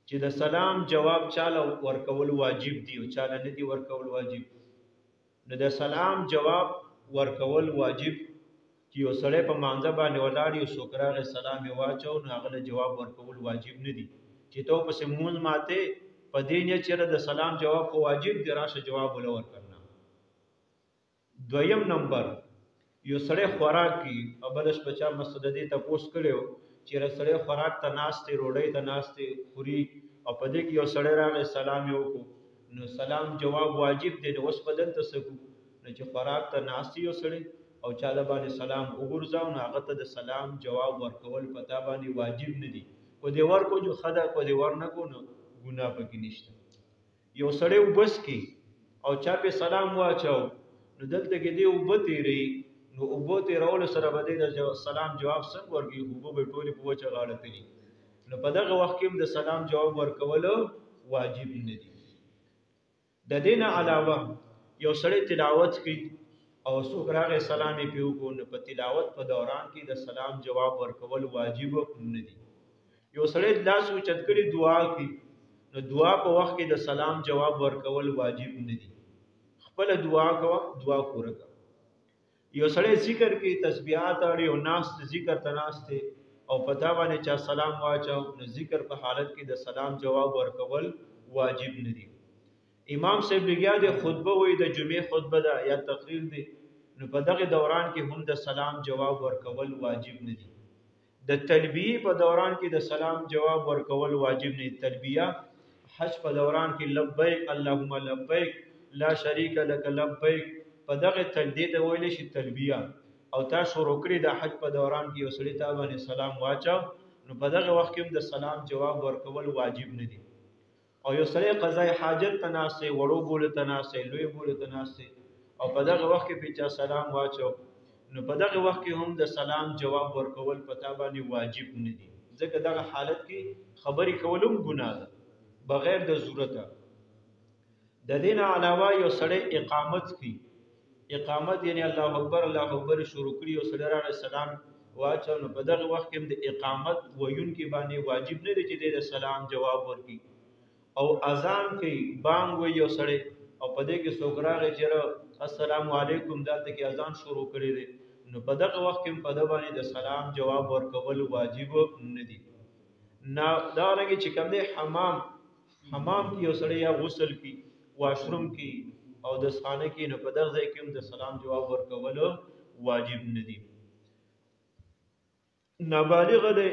چې د سلام جواب چاله ورکول واجب دی او چاله نه دی ورکول واجب. نو د سلام جواب ورکول واجب چې یو سړی په مانځه باندې ولاړ یو څوک راغی سلام یې واچو نو هغه له جواب ورکول واجب نه دي. چې تو پسې مونځ ماته په دې نیت چې د سلام جواب خو واجب دی راشه جواب ولا ورکړنه. دویم نمبر یو سړی خوراک کی او بلش بچا مسددي تپوس کړو چې سړی خوراک ته ناشته روړی ته ناشته خوري او په دې کې یو سړی راغی سلام یې وکړو نو سلام جواب واجب دی. نو اوس بدل ته سکو نو چې خوراک ته ناشته یو سړی او چاله باندې سلام وګرځاو نو هغه ته د سلام جواب ورکول پتا باندې واجب نه دي. کو دې ورکو جو خدا کو دې ورنکو نو ګناه پکې نشته. یو سړی وبس کی او چا په سلام واچو نو دلته کې دی وبتی ری نو وبته رول سره بده د سلام جواب څنګه ورګي وبو به ټولي په وچه غاړه تلی نو په دغه وخت کې د سلام جواب ورکول واجب نه دي. د دین علاوه یو سړی تلاوت کوي او څوک راغی سلام یې پیو کو نو په تلاوت په دوران کې د سلام جواب ورکول واجب نه دي. یو سړی لاس اوچت کړي دعا کوي نو دعا په وخت کې د سلام جواب ورکول واجب نه دي. خپل دعا کوه دعا پوره کوه. یو سړی ذکر کوي تسبیحات اړي او ناس ذکر تناسته او پتا باندې چا سلام واچو نو ذکر په حالت کې د سلام جواب ورکول واجب نه دي. امام صاحب لګیا د خطبه وي د جمعې خطبه ده یا تقریر دی نو په دغه دوران کې هم د سلام جواب ورکول واجب نه دي. د تلبیه په دوران کې د سلام جواب ورکول واجب نه دي. تلبیه حج په دوران کې لبیک اللهم لبیک لا شریک لك لبیک په دغه تلبیه ته ویل شي تلبیه او تا شروع کړی د حج په دوران کې یو سړی ته باندې سلام واچو نو په دغه وخت کې د سلام جواب ورکول واجب نه دي. او یو سړی قضای حاجت تناسه وړو بوله تناسه لوی بوله تناسه او په دغه وخت کې پیچا سلام واچو نو په دغه وخت کې هم د سلام جواب ورکول پتا باندې واجب نه دي. ځکه دغه حالت کې خبرې کولم ګناه ده بغیر د ضرورت. د دین علاوه یو سړی اقامت کوي اقامت یعنی الله اکبر شروع کړي او سړی راغی سلام واچو نو په دغه وخت کې د اقامت ویون کې باندې واجب نه دی چې د سلام جواب ورکړي. او اذان کوي بانګ وي یو سړی او په دې کې څوک راغی چې السلام علیکم دلته کې اذان شروع کړي دي نو په دغه وخت کې په دغه باندې د سلام جواب ورکول واجب نه دي. نه دا رنګ چې کوم دی حمام کې یو سړی یا غسل کوي واشروم کې او د خانه کې نو په دغه ځای کې هم د سلام جواب ورکول واجب نه دي. نابالغ دی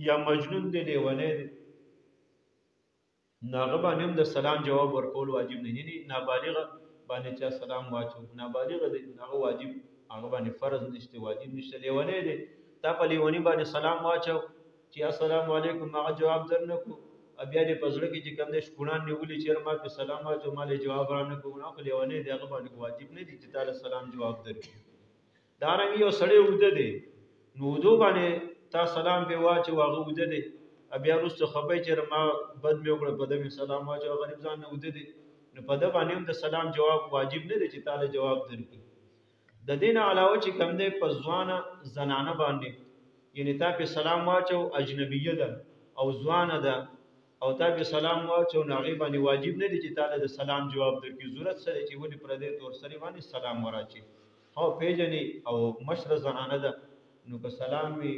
یا مجنون دی لیونی دی ناغه باندې هم د سلام جواب ورکول واجب نه دي. نابالغ باندې چا سلام واچو نابالغ دی هغه واجب هغه باندې فرض نشته واجب نشته. لیونی دی تا په لیونی باندې سلام واچو چې السلام علیکم هغه جواب درنکو بیا دې پزړه کې چې کوم د شکونان نیولې چې ما په سلام واچو مالې جواب را نه کوو نو خو لیونی دی هغه باندې واجب نه دي چې تعالی سلام جواب درکړي. دا رنګ یو سړی وده دی نو ودو باندې تا سلام په واچو هغه وده دی بیا وروسته خبرې چې ما بد مې وکړه په دې سلام واچو غریب ځان نه وده دی نو په دې باندې هم د سلام جواب واجب نه دی چې تعالی جواب درکړي. د دین علاوه چې کوم دی په ځوانه زنانه باندې یعنی تا په سلام واچو اجنبیه ده او ځوانه ده او تا به سلام واچو ناغي باندې واجب نه دي چې تعالی د سلام جواب درکړي. ضرورت سره چې ونی پر دې تور سره باندې سلام ورچی او پیجنې او مشر زنانه ده نو که سلام وي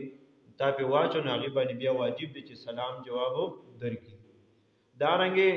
تا په واچو ناغي باندې بیا واجب دي چې سلام جواب درکړي. دا رنګه